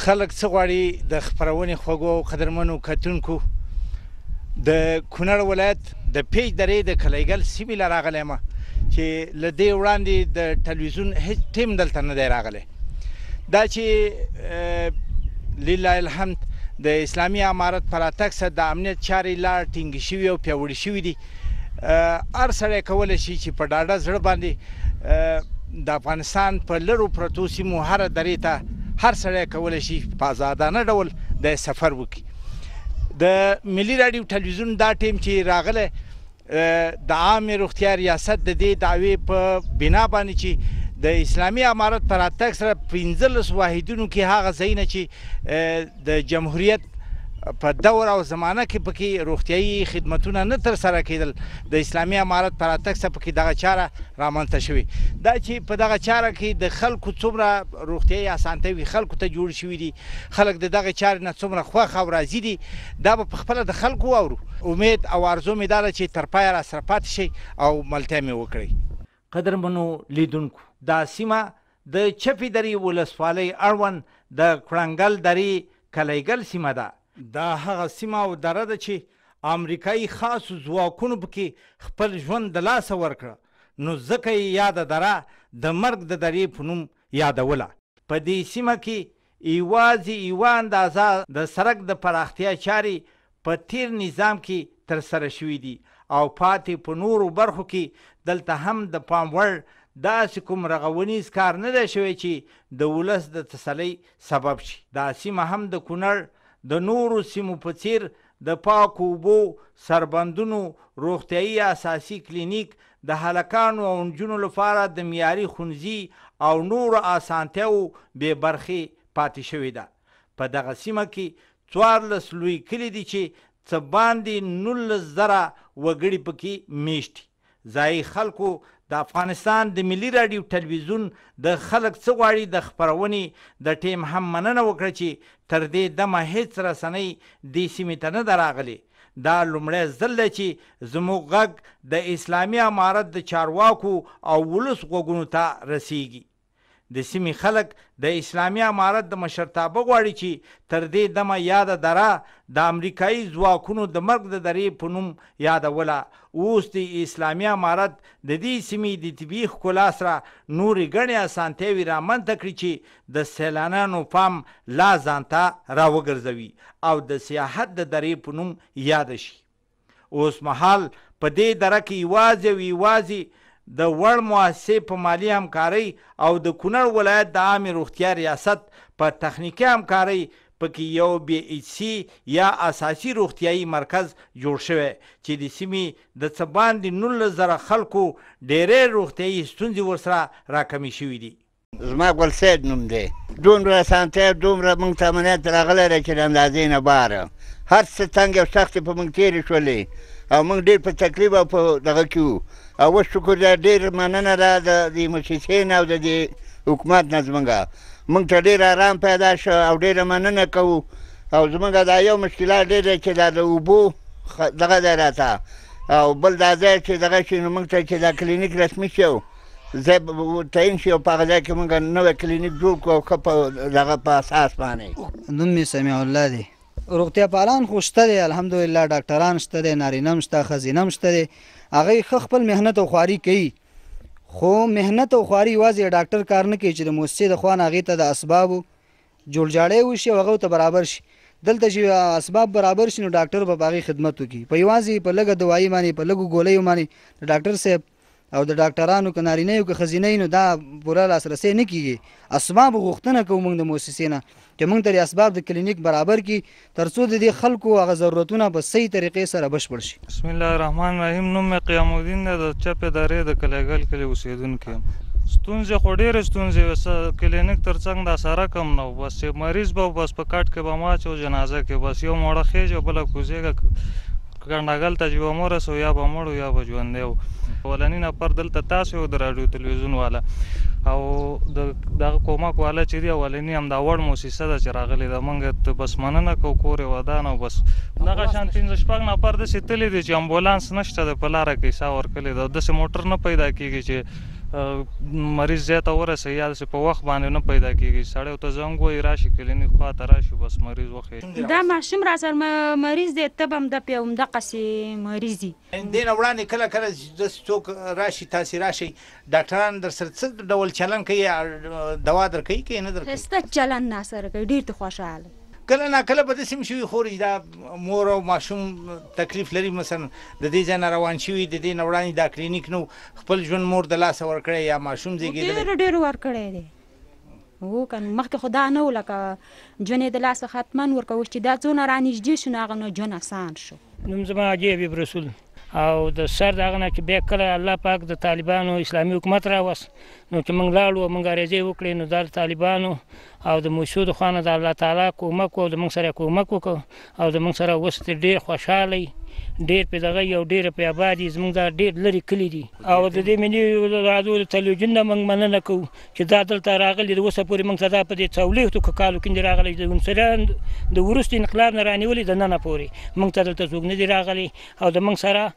خلک څه غواړي د خپرونې خوږو او قدرمنو کتونکو د کونړ ولایت د پیج درې د کلیګل سیمې له راغلی یم چې له دې وړاندې د ټلویزیون هیڅ ټیم دلته نه دی راغلی دا چې لله الحمد د اسلامي امارت په راتګ سره د امنیت چارې لا ټینګې شوي او پیاوړي شوي دي هر سړی کولی شي چې په ډاډه زړه باندې د افغانستان په لرو پرتو سیمو هره درې ته هر سړی کولی شي په ازادانه ډول د سفر وکړي د ملي راډیو ټلویزیون دا ټیم چې راغلی د عامې روغتیا ریاست د دې دعوې په بنا باندې چې د اسلامي امارت په راتګ سره 15 واحدونو کې هغه ځایونه چې د جمهوریت په دور او زمانه کې پکې روغتیایي خدمتونه نه ترسره کېدل د اسلامي امارت په راتګ سره پکې دغه چاره رامنځته شوې دا چې په دغه چاره کې د خلکو څومره روغتیایي اسانتیاوې خلکو ته جوړ شوي دي خلک د دغه چارې نه څومره خوښ او راضي دي دا به پخپله د خلکو واورو امید او آرزو مې دا ده چې تر پایه راسره پاتې شئ او ملتیا مې وکړئ قدرمنو لیدونکو دا سیمه د چپې درې ولسوالۍ اړوند د کړنګل درې کلیګل سیمه ده دا هغه سیمه او دره ده چې امریکایي خاصو ځواکونو پکې خپل ژوند د لاسه ورکړه نو ځکه یې یاده دره د مرګ د درې په نوم یادوله په دې سیمه کې یوازې یوه اندازه د سړک د پراختیا چارې په تیر نظام کې ترسره شوي دي او پاتې په نورو برخو کې دلته هم د پام وړ داسې کوم رغونیز کار نه دی شوی چې د ولس د تسلۍ سبب شي دا سیمه هم د کونړ د نورو سیمو په څیر د پاکو اوبو سربندونو روغتیایي اساسي کلینیک د هلکانو او نجونو لپاره د معیاري ښوونځي او نورو اسانتیاوو بې برخې پاتې شوې ده په دغه سیمه کې 14 لوی کلي دي چې څه باندې 19,000 وګړي پکې میشت دي ځایي خلکو د افغانستان د ملي راډیو ټلویزیون د خلک څه غواړي د خپرونې د ټیم هم مننه وکړه چې تر دې دمه هیڅ رسنۍ دې سیمې ته نه ده راغلې دا لومړی ځل دی چې زموږ غږ د اسلامي امارت د چارواکو او ولس غوږونو ته رسیږي د سیمې خلک د اسلامي امارت د مشرتابه غواړي چې تر دې دمه یاده دره د امریکایي ځواکونو د مرګ د درې په نوم یادوله اوس د اسلامي امارت د دې سیمې د طبیعي ښکلا سره نورې ګڼې اسانتیاوې رامنځته کړي چې د سیلانیانو پام لا ځان ته راوګرځوي او د سیاحت د درې په نوم یاده شي اوس مهال په دې دره کې یوازې او یوازې د وړ مؤسسې په مالي همکارۍ او د کونړ ولایت د عامې روغتیا ریاست په تخنیکي همکارۍ پکې یو BHC یا اساسي روغتیایي مرکز جوړ شوی چې د سیمې د څه باندې 19,000 خلکو ډېرې روغتیایي ستونزې ورسره راکمې شوي دي زما ګل سید نوم دی دومره اسانتیا دومره موږ ته امنیت راغلی دی چې د اندازې نه باره هر څه تنګ او سختې په موږ تېرې شولې او موږ ډېر په تکلیف او په دغه کې وو او اوس شکر دی ډېر مننه ده د دې مؤسسې نه او د دې حکومت نه زموږ موږ ته ډېر آرام پیدا شو او ډېره مننه کوو او زموږ دا یو مشکلات ډېر دی چې دا د اوبو دغه دی راته او بل دا ځای چې دغه شي نو موږ ته چې دا کلینیک رسمي شو ځای تعین شي او په هغه ځای کې موږ نوی کلینیک جوړ کړو او ښه په دغه په اساس باندې نوم مې سمیع الله دی روغتیا پالان خو شته دی الحمدلله ډاکټران شته دی نارینه هم شته ښځینه هم شته دی هغوی ښه خپل محنت او خواري کوي خو محنت او خواري یوازې ډاکټر کار نه کوي چې د مؤسسې د خوا نه هغې ته د اسبابو جوړجاړی وشي او هغو ته برابر شي دلته چې اسباب برابر شي نو ډاکټر به په هغې خدمت وکړي په یوازې په لږه دوایي باندې په لږو ګولیو باندې د ډاکټر صاحب او د ډاکټرانو که نارینه یو که ښځینه نو دا پوره لاسرسی نه کېږي اسبابو غوښتنه کوو موږ د مؤسسې نه چې موږ ته د اسباب د کلینیک برابر کړي تر څو د دې خلکو هغه ضرورتونه په صحیح طریقې سره بشپړ شي بسم الله الرحمن الرحیم نوم مې قیام الدین دی د چپې درې د کلیګل کلي اوسېدونکی یم ستونزې خو ډېرې ستونزې کلینیک تر څنګ دا سړک هم نه و بس مریض به بس په کټ کې به ماچو جنازه کې بس یو موړه خېج او بله کوزېږه کنډاګل ته چې به مرسو یا به مړو یا به ژوندی و اولني نفر دلته تاسو یو د راډیو تلویزیون والا او دغه کومک والا چې دی اولني هم دا وړ موسسه ده چې راغلې ده موږ بس مننه کوو کور یې ودان او بس دغه شان 15-16 نفر داسې تللي دي چې امبولانس نشته د په لاره کې سا ورکلې ده داسې موټر نه پیدا کېږي چې مریض ځای ته ورسوي یا داسې په وخت باندې نه پیدا کېږي. سړی ورته زنګ وایي راشي کلینیک خوا ته راشي بس مریض وخت دا ماشوم را سره مریض دی تب همدغه همدقسې مریض دي. دې نه وړاندې کله کله داسې څوک راشي تاسې راشئ ډاکټران در سره څه ډول چلن کوي دوا درکوي که یې نه درکوي؟ ښایسته چلند نه سره کوي ډېر ته خوشحاله. کله ناکله به داسې هم شوي خورې دا مور او ماشوم تکلیف لري مثلا د دې ځای نه روان شوي د دې نه وړاندې دا کلینیک نه خپل ژوند مور د لاسه ورکړی یا ماشوم زیږېدلی؟ ډېر ورکړی دی. هو که مخکې خو دا نه و لکه ژوند یې د لاسه حتما ورکوه چې دا څونه رانږدې شو نو هغه نو ژوند اسان شو. نوم زما حاجي حبیب رسول او د سر د هغه نه چې بیا کله الله پاک د طالبانو اسلامي حکومت راوست نو چې موږ لاړو موږ عریضې وکړې نو دا د طالبانو او د موسسو د خوا نه د الله تعالی کومک و او د موږ سره کومک وکړو او د موږ سره اوس ډېر خوشحاله ډېر پې دغه یو ډېر پې اباد دي زموږ دا ډېر لرې کلي دي او د دې ملي راډیو د تلویزیون نه موږ مننه کوو چې دا دلته راغلي د اوسه پورې موږ ته دا په دې څلوېښتو کالو کې دي راغلی د عنصریان د وروستي انقلاب نه رانیولي د ننه پورې موږ ته دلته څوک نه دي راغلي او د موږ سره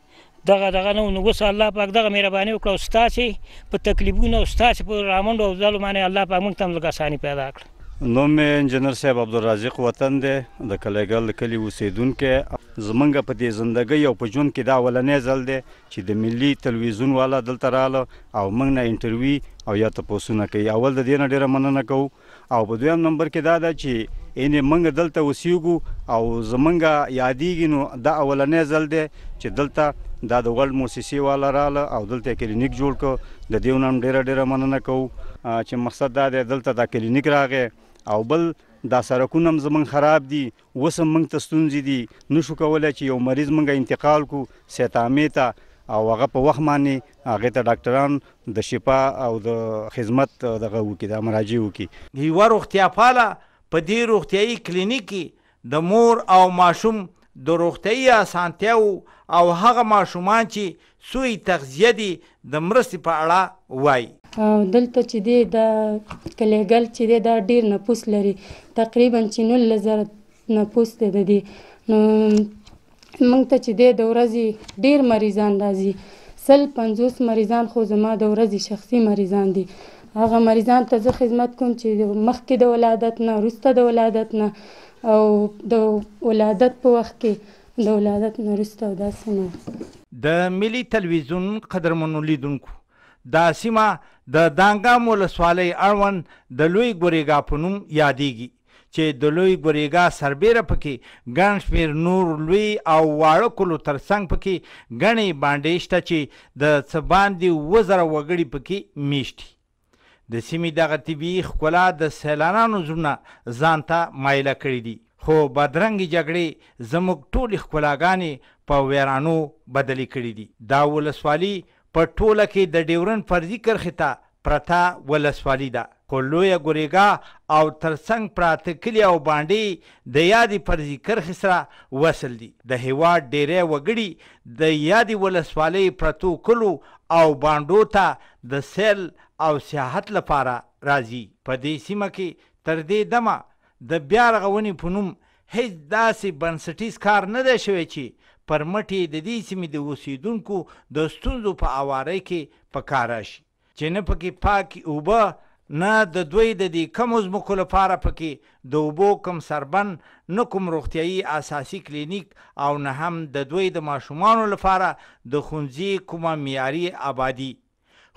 دغه نه نو اوس الله پاک دغه مهرباني وکړه او ستاسې په تکلیفونو او ستاسې په رامنډو او ځلو باندې الله پاک موږ ته هم لږ اساني پیدا کړه. نوم مې انجینر صاحب عبدالرازق وطن دی د کلیګل د کلي اوسېدونکی. زمونږ په دې زندګۍ او په ژوند کې دا اولنی ځل دی چې د ملي تلویزیون والا دلته راله او موږ نه انټرویو او یا تپوسونه کوي. اول د دې نه ډېره مننه کوو او په دویم نمبر کې دا ده چې یعنې موږ دلته اوسېږو او زمونږ یادېږي نو دا اولنی ځل دی چې دلته دا د ورلډ موسسې والا راله او دلته کلینیک جوړ کړو. د دې نه هم ډېره مننه کوو چې مقصد دا دی دلته دا کلینیک راغی او بل دا سړکونه هم زموږ خراب دي اوس هم موږ ته ستونزې دي نشو کولی چې یو مریض موږ انتقال کړو سیتامې ته او هغه په وخت باندې هغې ته ډاکټران د شفا او د خدمت دغه وکړي دا مراجعې وکړي. یوه روغتیا پاله په دې روغتیایي کلینیک کې د مور او ماشوم د روغتیایي اسانتیاو او هغه ماشومان چې سوی تغذیه دي د مرستې په اړه وایي. دلته چې دی دا کلیګل چې دی دا ډېر نفوس لري تقریبا چې 19,000 نفوس دی د دې نو موږ ته چې دی د ورځې ډېر مریضان راځي 150 مریضان خو زما د ورځې شخصي مریضان دي. هغه مریضان ته زه خدمت کوم چې مخکې د ولادت نه وروسته د ولادت نه او د ولادت په وخت کې د ولادت نه وروسته او داسې نه. د ملي تلویزیون قدرمنو لیدونکو دا سیمه د دانګام ولسوالۍ اړوند د لوی ګورېګا په نوم یادېږي چې د لوی ګورېګا سربیره پکې ګڼ شمېر نور لوی او واړه کلو ترڅنګ پکې ګڼې بانډې شته چې د څه باندې 7,000 وګړي پکې میشت دي. د سیمې دغه طبیعي ښکلا د سیلانانو زړونه ځان ته مایله کړي دي خو بدرنګې جګړې زموږ ټولې ښکلاګانې په ویرانو بدلې کړي دي. دا ولسوالي په ټوله کې د ډیورنډ فرضي کرښې ته پرته ولسوالي ده خو لویه ګورېګا او ترڅنګ پراته کلي او بانډې د یادې فرضي کرښې سره وصل دي. د هېواد ډیری وګړي د یادې ولسوالۍ پرتو کلو او بانډو ته د سیل او سیاحت لپاره راځي. په دې سیمه کې تر دې دمه د بیا رغونې په نوم هیڅ داسې بنسټیز کار نه دی شوی چې پر مټې د دې سیمې د اوسېدونکو د ستونزو په اوارۍ کې په کار راشي چې نه پکې پاکې اوبه نه د دوی د دې کمو ځمکو لپاره پکې د اوبو کم سربند نه کوم روغتیایي اساسي کلینیک او نه هم د دوی د ماشومانو لپاره د ښوونځي کومه معیاري آبادي.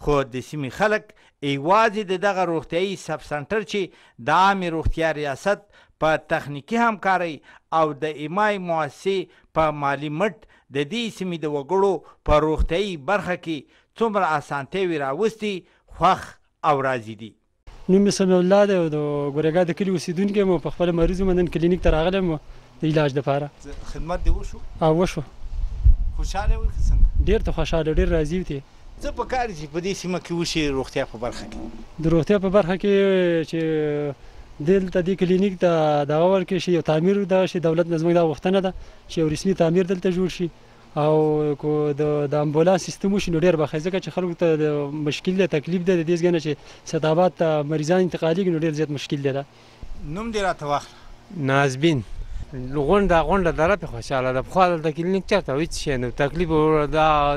خو د سیمې خلک یوازې د دغه روغتیایي سب سنټر چې د عامې روغتیا ریاست په تخنیکي همکارۍ او د ایمای مؤسسې په مالی مټ د دې سیمې د وګړو په روغتیایي برخه کې څومره اسانتیاوې راوستي خوښ او راضي دي. نوم مې سمیع الله دی او د ګورېګا د کلي اوسېدونکی یم او په خپله مریض یم نن کلینیک ته راغلی یم د علاج دپاره. خدمت دې وشو؟ وشو. خوشحاله وې که څنګه؟ ډېر ته خوشحاله ډېر راضي وې. څه پکار چې په دې سیمه کې وشي روغتیا په برخه کې؟ د روغتیا په برخه کې چې دلته دې کلینیک ته دغه ورکړی شي یو تعمیر دغه شي دولت نه زموږ دا غوښتنه ده چې یو رسمي تعمیر دلته جوړ شي او کو د امبولانس سیستم وشي نو ډېر به ښه ځکه چې خلکو ته مشکل دی تکلیف دی د دې ځای نه چې سیدآباد ته مریضان انتقالېږي نو ډېر زیات مشکل دی. نوم دې راته واخله. نازبین غونډه دره پې خوشحاله ده. پخوا دلته کلینیک چېرته و هېڅ شی نه و تکلیف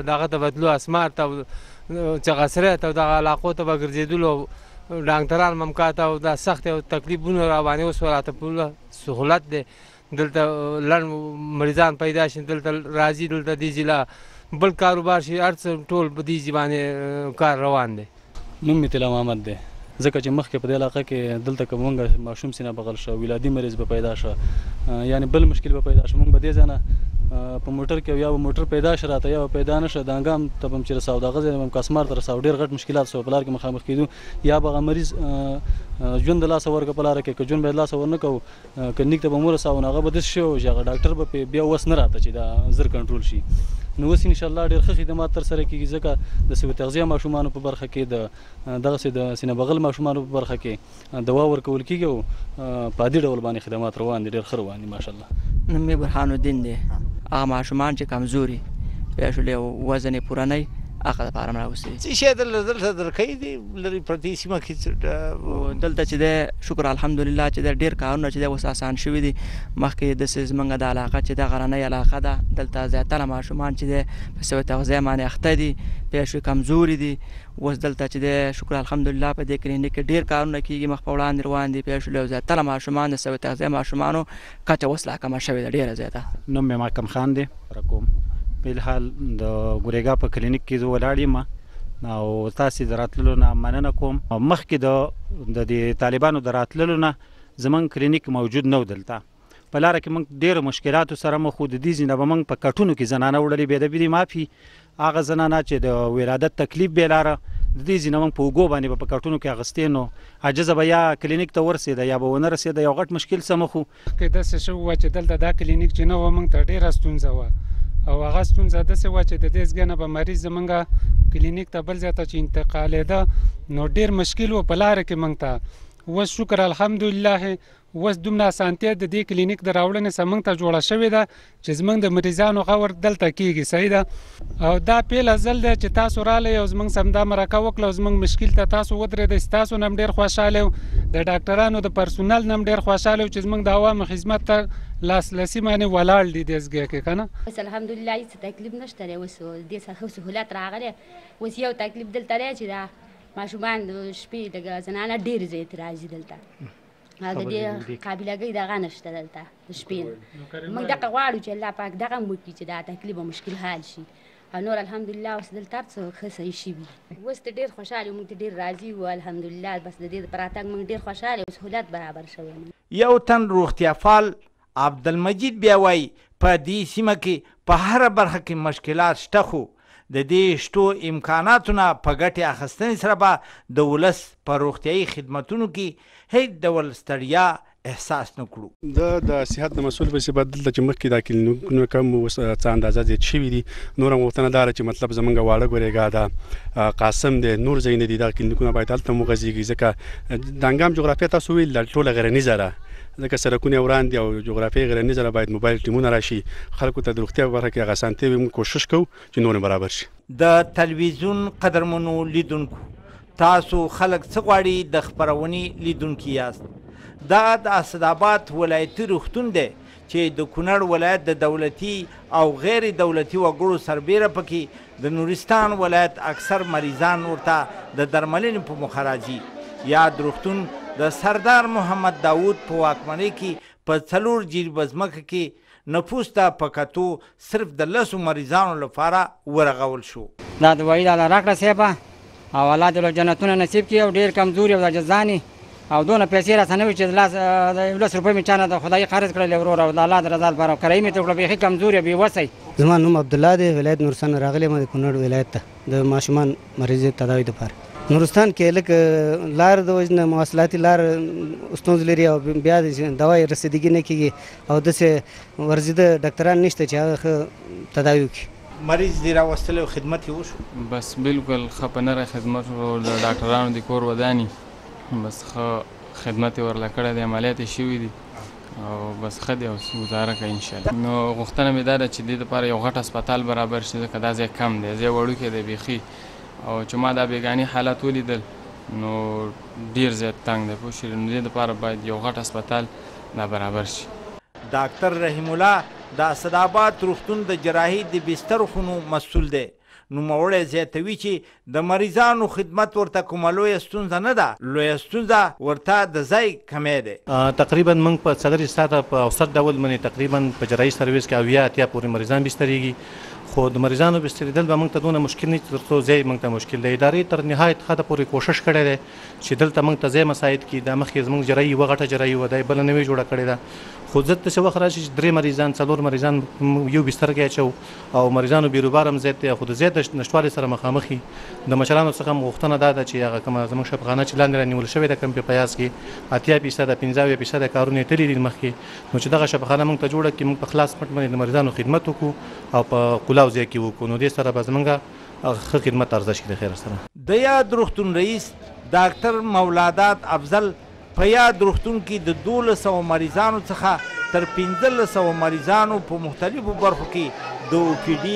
دغه ته بتلو اسمار ته چغسرې ته او دغه علاقو ته به ګرځېدلو ډاکټران ممکاته او دا سخت او تکلیفونه را باندې اوس راته پوره سهولت دی دلته لنډ مریضان پیدا شي دلته راځي دلته دې ځای بل کاروبار شي هر څه ټول په دې ځای باندې کار روان دی. نوم مې طلا محمد دی ځکه چې مخکې په دې علاقه کې دلته که مونږ ماشوم سینه بغل شو ولادي مریض به پیدا شو یعنی بل مشکل به پیدا شو مونږ به دې ځای نه په موټر کې یا به موټر پیدا شي راته یا به پیدا نه شه د انګام ته به هم چې رساو دغه ځای به هم کاسمار ته رساو ډېر غټ مشکلات سو په لار کې مخامخ کېدو یا به هغه مریض ژوند د لاسه ورکړه په لاره کې که ژوند به یې لاسه ورنه کوو کلینیک ته به مو رساو نو هغه به داسې شی و چې هغه ډاکټر به پرې بیا وس نه راته چې دا زر کنټرول شي. نو اوس انشاءالله ډېر ښه خدمات ترسره کېږي ځکه د سوي تغذیه ماشومانو په برخه کې دغسې د سینه بغل ماشومانو په برخه کې دوا ورکول کېږي او په عادي ډول باندې خدمات روان دي ډېر ښه روان دي ماشاءالله. نوم مې برهان الدین دی. هغه ماشومان چې کمزوري پوه شولې وزن یې پوره نه وي هغه دپاره مې راوستي څه شی دلته درکوي دي لرې پرتې سیمه کې دلته چې دی شکر الحمدلله چې دی ډېر کارونه چې دی اوس اسان شوي دي. مخکې داسې زموږ د علاقه چې د غرنۍ علاقه ده دلته زیاتره ماشومان چې دی په سوي تغذیه باندې اخته دي پوه شوې کمزوري دي. اوس دلته چې دی شکر الحمدلله په دې کلینیک کې ډېر کارونه کېږي مخ په وړاندې روان دي پوه شولې او زیاتره ماشومان د سوي تغذیه ماشومانو کچه اوس لا کمه شوې ده ډېره زیاته. نوم مې محکم خان دی رقم بلحال د ګورېګا په کلینیک کې زه ولاړ یم او تاسې د راتللو نه مننه کوم. مخکې د دې طالبانو د راتللو نه زموږ کلینیک موجود نه و دلته په لاره کې موږ ډېرو مشکلاتو سره مخ وو. د دې ځای نه به موږ په کټونو کې زنانه وړلې بېدبي دي معافي هغه زنانه چې د ولادت تکلیف بې لاره د دې ځای نه موږ په اوږو باندې به په کټونو کې اخیستې نو عاجزه به یا کلینیک ته ورسېده یا به ونه رسېده یو غټ مشکل سره مخ وو. که داسې شوي وه چې دلته دا کلینیک چې نه وه موږ ته ډېره ستونزه وه او هغه ستونزه داسې وه چې د دې ځای نه به مریض زموږ کلینیک ته بل ځای ته چې انتقالېده نو ډېر مشکل و په لاره کې موږ ته. اوس شکر الحمدلله اوس دومره اسانتیا د دې کلینیک د راوړنې سره موږ ته جوړه شوې ده چې زموږ د مریضانو غور دلته کېږي صحیح ده او دا پیل ځل دی چې تاسو رالی او زموږ سم دا مرکه وکړه او زموږ مشکل ته تاسو ودرېدئ ستاسو نه هم ډېر خوشحاله یو د ډاکټرانو د پرسونل نه هم ډېر خوشحاله یو چې زموږ د عوامو خدمت ته لاسرسي باندې ولاړ دي دې ځای کې که نه. اوس الحمدلله هېڅ تکلیف نشته دی اوس دې څخه سهولت راغلی اوس یو تکلیف دلته دی چې دا ماشومان د شپې لږه زنانه ډېرې زیاتې راځي دلته او د دې قابلګۍ دغه نشته دلته د شپې نه. موږ دغه غواړو چې الله پاک دغه هم وکړي چې دا تکلیف او مشکل حل شي او نور الحمدلله اوس دلته هر څه ښه صحیح شوي اوس ته ډېر خوشحال یو موږ ته ډېر راضي وو الحمدلله بس د دې په راتګ موږ ډېر خوشحاله یو سهولت برابر شوی. یو تن روغتیافال عبدالمجید بیا وایي په دې سیمه کې په هره برخه کې مشکلات شته خو د دې شتو امکاناتو نه په ګټې اخیستنې سره به د ولس په روغتیایي خدمتونو کې هیڅ ډول ستړیا احساس نه کړو. د صحت د مسؤل په صفت دلته چې مخکې دا کلینیکونه کم اوس څه اندازه زیات شوي دي نور هم غوښتنه دا ده چې مطلب زموږ واړه ګورېګا ده قاسم دی نور ځایونه دي دا کلینیکونه باید هلته هم وغځېږي ځکه د انګام جغرافیه تاسو ویل ده ټوله غرنیزه ده ځکه سرکونه وران دي او جغرافیه غرنیزه ده باید موبایل ټیمونه راشي خلکو ته د روغتیا په برخه کې هغه اسانتیاوې موږ کوشش کوو چې نور برابر شي. د تلویزیون قدرمنو لیدونکو تاسو خلک څه غواړي د خپرونې لیدونکي یاست. دا د اسداباد ولایتي روغتون دی چې د کونړ ولایت د دولتي او غیر دولتي وګړو سربیره پکې د نورستان ولایت اکثر مریضان ورته د درملنې په موخه راځي. یاد روغتون د سردار محمد داود په واکمنۍ کې په 4 جریبه ځمکه کې نفوس ته په کتو صرف د 10 مریضانو لپاره ورغول شو. دا دوايي د الله راکړه صاحبه او الله دې له جنتونه نصیب کړي او ډېر کمزوري او عاجزاني او دونه پیسې راته نه وي چې د 10 روپۍ مې چا نه د خدای قرض کړلی ورور او د الله د رضا لپاره کرایي مې ته وکړه بیخي کمزوري بېوسی. زما نوم عبدالله دی ولایت نورستان راغلی یم د کونړ ولایت ته د ماشومان مریض تداوي دپاره. نورستان کې لکه لار د وجې نه مواصلاتي لار ستونزې لري او بیا د دوای رسیدګي نه کېږي او داسې ورزیده ډاکټران نشته چې هغه ښه تداوي وکړي. مریض دې راوستلی او خدمت یې وشو؟ بس بالکل ښه په نره خدمت د ډاکټرانو د کور وداني بس ښه خدمت یې ورله کړی دی عملیات یې شوي دي او بس ښه دی او ګزاره کوي انشاءالله. نو غوښتنه مې دا ده چې دې دپاره یو غټ اسپتال برابر شي ځکه دا ځای کم دی ځای وړوکی دی بیخي او چې ما دا بیګاني حالات ولیدل نو ډېر زیات تنګ دی پوه شوې نو دې دپاره باید یو غټ اسپتال دا برابر شي. ډاکټر رحیم الله د اسداباد روغتون د جراحي د بستر خونو مسؤل دی. نوموړی زیاتوي چې د مریضانو خدمت ورته کومه لویه ستونزه نه ده، لویه ستونزه ورته د ځای کمی دی. تقریبا موږ په څلور ساعته په اوسط ډول باندې تقریبا په جراحي سرویس کې 80 پورې مریضان بستریږي، خو د مریضانو بستریدل به موږ ته دونه مشکل نه تر څو ځای موږ ته مشکل دی. ادارې تر نهایت حده پورې کوشش کړی دی چې دلته موږ ته ځای مساعد کړي. دا مخکې زموږ جراحي یوه غټه جراحي وه، دا یې بله نوې جوړه کړې ده، خو زه داسې وخت راشي چې 3 مریضان 4 مریضان یو بستر کې اچو او مریضانو بیروبار هم زیات دی، خو د زیات نشتوالي سره مخامخ یي. د مشرانو څخه هم غوښتنه دا ده چې هغه کومه زموږ شفاخانه چې لاندې رانیول شوې ده کوم په پیاز کې 80% 50% کارونه یې تللي دي مخکې، نو چې دغه شفاخانه موږ ته جوړه کړي، موږ په خلاص پټ باندې د مریضانو خدمت وکړو او په کلاو ځای کې وکړو، نو دې سره به زموږ ښه خدمت عرضه شي د خیر سره. د یاد روغتون رئیس ډاکټر مولادات افضل په یاد روغتون کې د 1200 مریضانو څخه تر 1500 مریضانو په مختلفو برخو کې د OPD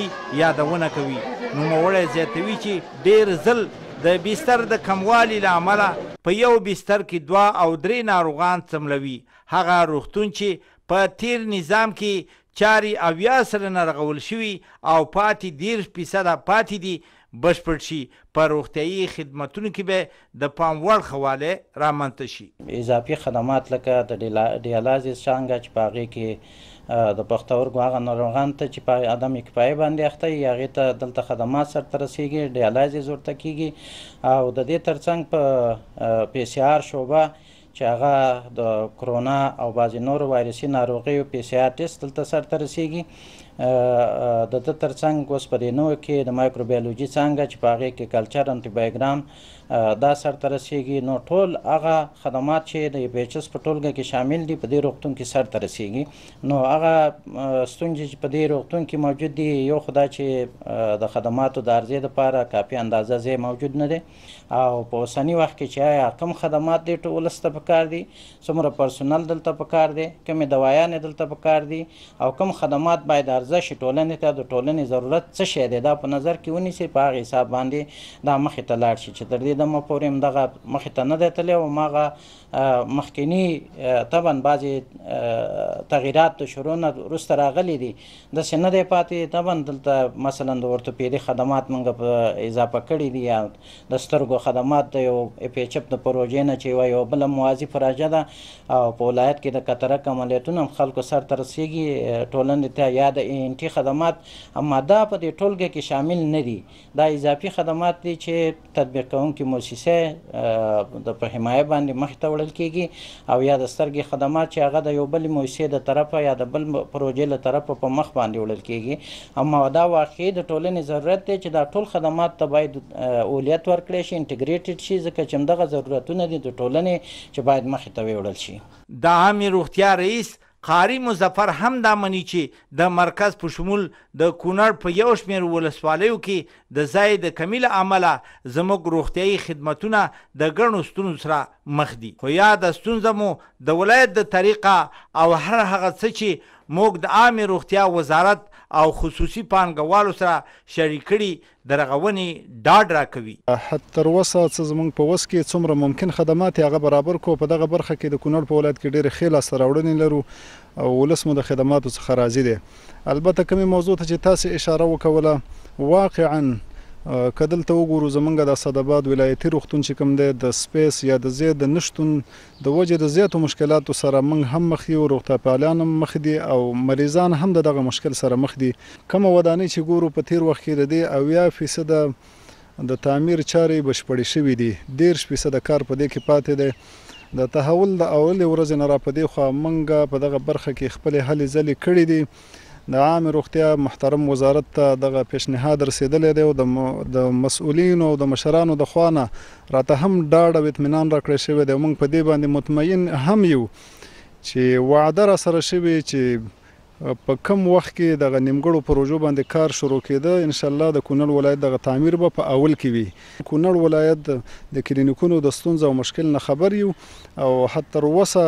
یادونه کوي. نوموړی زیاتوي چې ډېر ځل د بستر د کموالي له امله په یو بستر کې 2 او 3 ناروغان څملوي. هغه روغتون چې په تیر نظام کې چارې 80 سلنه رغول شوي او پاتې 10% پاتې دي بشپړ شي، په روغتیایي خدمتونو کې به د پام وړ ښه والی رامنځته شي. اضافي خدمات لکه د ډیالایزس څانګه چې په هغې کې د پښتورګو هغه ناروغانو ته چې په عدم کفایي باندې اخته وي هغې ته دلته خدمات سرته رسیږي، ډیالایزس ورته کیږي، او د دې ترڅنګ په PCR شعبه چې هغه د کرونا او بعضې نورو وایرسي ناروغیو PCR ټیسټ دلته سرته رسیږي. د ده ترڅنګ اوس په دې نوو کې د مایکروبیولوژي څانګه چې په هغې کې کلچر انټیبایوګرام دا سرته رسیږي. نو ټول هغه خدمات چې د PHS په ټولګه کې شامل دي په دې روغتون کې سرته رسیږي. نو هغه ستونزې چې په دې روغتون کې موجود دي، یو خو دا چې د خدماتو د عرضې دپاره کافي اندازه ځای موجود نه دی، او په اوسني وخت کې چې آیا کوم خدمات دې ولس ته پکار دي، څومره پرسونل دلته پکار دی، کومې دوایانې دلته پکار دي، او کوم خدمات باید عرضه شي ټولنې ته، د ټولنې ضرورت څه شی دی دا په نظر کې ونیسي، په هغه حساب باندې دا مخې ته لاړ شي چې تر دې دمه پورې هم دغه مخې ته نه دی تللی او هماغه مخکیني طبعا بعضې تغییرات د شروع نه وروسته راغلي دي، داسې نه دی پاتې. طبعا دلته مثلا د ورتوپیدي خدمات موږ په اضافه کړي دي، یا د سترګو خدمات د یو FHF د پروژې نه چې یوه بله موازي پروژه ده، او په ولایت کې د کترک عملیاتونه هم خلکو سرته رسیږي ټولنې ته، یا د ENT خدمات، اما دا په دې ټولګه کې شامل نه دي. دا اضافي خدمات دي چې تطبیق کوونکې مؤسسې د په حمایه باندې مخې ته وړل کېږي، او یا د سترګې خدمات چې هغه د یو بلې مؤسسې د طرفه یا د بل پروژې له طرفه په مخ باندې وړل کېږي. اما دا واقعي د ټولنې ضرورت دی چې دا ټول خدمات ته باید اولویت ورکړی شي، انټیګریټډ شي، ځکه چې همدغه ضرورتونه دي د ټولنې چې باید مخې ته ویوړل شي. د عامې روغتیا رئیس قاری مظفر هم دا مني چې د مرکز په شمول د کونړ په یو شمېر ولسوالیو کې د ځای د کمي له امله زموږ روغتیایي خدمتونه د ګڼو ستونزو سره مخ دي، خو یا د ستونزه مو د ولایت د طریقه او هر هغه څه چې موږ د عامې روغتیا وزارت او خصوصي پانګوالو سره شریک کړي د رغونې ډاډ راکوي. تر اوسه څه زموږ په وس کې څومره ممکن خدمات هغه برابر کو. په دغه برخه کې د کونړ په ولایت کې ډېرې ښې لاسته راوړنې لرو او ولس مو د خدماتو څخه راضي دی. البته کومې موضوع ته چې تاسې اشاره وکوله، واقعا که دلته وګورو زمونږ د اسداباد ولایتي روغتون چې کوم دی د سپیس یا د ځای د نشتون د وجې د زیاتو مشکلاتو سره موږ هم مخ یو، روغتیاپالان هم مخ دي او مریضان هم د دغه مشکل سره مخ دي. کومه ودانۍ چې ګورو په تیر وخت کې د دې 80% د تعمیر چارې بشپړې شوي دي، 10% کار په دې کې پاتې دی. د تحول د اولې ورځې نه را په دې خوا موږ په دغه برخه کې خپلې هلې ځلې کړي دي. د عامې روغتیا محترم وزارت ته دغه پیشنهاد رسېدلی دی او د مسؤلینو او د مشرانو د خوا نه راته هم ډاډ او اطمینان راکړی شوی دی. موږ په دې باندې مطمئن هم یو چې وعده را سره شوې چې په کم وخت کې دغه نیمګړو پروژو باندې کار شروع کېده، انشاءالله د کونړ ولایت دغه تعمیر به په اول کې وي. کونړ ولایت د کلینیکونو د ستونزو او مشکل نه خبر یو، او حتی تر اوسه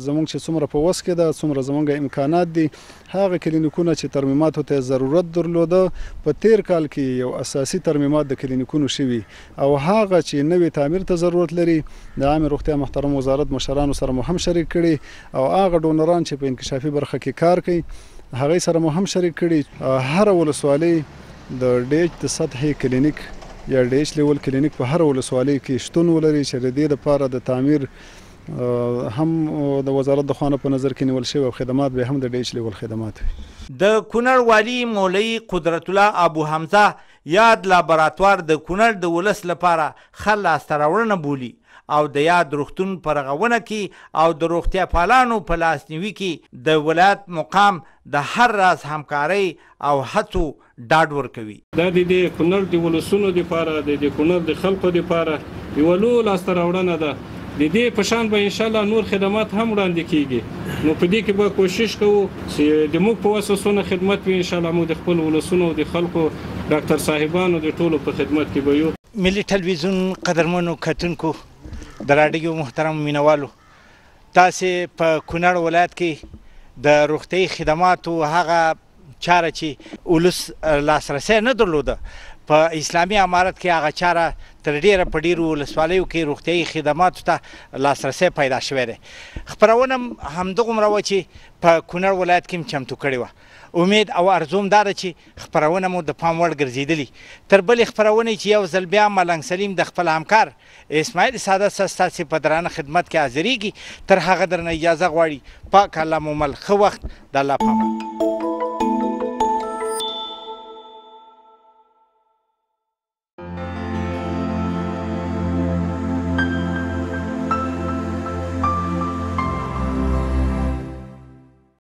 زموږ چې څومره په وس کې ده، څومره زموږ امکانات دي، هغه کلینیکونه چې ترمیماتو ته ضرورت درلوده په تیر کال کې یو اساسي ترمیمات د کلینیکونو شوي، او هغه چې نوې تعمیر ته ضرورت لري د عامې روغتیا محترم وزارت مشرانو سره مو هم شریک کړي، او هغه ډونران چې په انکشافي برخه کې کار کوي هغې سره مو هم شریک کړي. هر ولسوالۍ د ډیچ د سطحي کلینیک یا ډیچ لیول کلینیک په هر ولسوالۍ کې شتون ولري چې د دې لپاره د تعمیر هم د وزارت د خوا په نظر کې نیول شوی او خدمات به هم د ډیچ لیول خدمات وي. د کونړ والي مولوي قدرت الله ابو حمزه یاد لابراتوار د کونړ د ولس لپاره ښه لاسته راوړنه بولي او د یاد روغتون په رغونه کې او د روغتیا پالانو په لاسنیوي کې د ولایت مقام د هر راز همکارۍ او هڅو ډاډ ورکوي. دا د کونړ د ولسونو لپاره د کونړ د خلکو لپاره یوه لویه لاسته راوړنه ده. د دې په شان به انشاءالله نور خدمات هم وړاندې کیږي. نو په دې کې به کوشش کوو چې د موږ په وسوسونه خدمت وي. انشاءالله موږ د خپل ولسونو د خلکو ډاکټر صاحبانو د ټولو په خدمت کې به یو. ملي ټلویزیون قدرمنو کتونکو د راډیو محترم مینوالو، تاسې په کونړ ولایت کې د روغتیايي خدماتو هغه چاره چې ولس لاسرسی نه درلوده په اسلامي امارت کې هغه چاره تر ډیره په ډیرو ولسوالیو کې روغتیايي خدماتو ته لاسرسی پیدا شوی دی. خپرونه همدغومره وه چې په کونړ ولایت کې هم چمتو کړې وه. امید او ارزوم دا ده چې خپرونه مو د پام وړ ګرځېدلي. تر بلې خپرونې چې یو ځل بیا ملنګ سلیم د خپل همکار اسماعیل ساده ستاسې په درانه خدمت کې حاضرېږي. تر هغه درنه اجازه غواړي. پاک الله مو مل، ښه وخت، د الله پامان.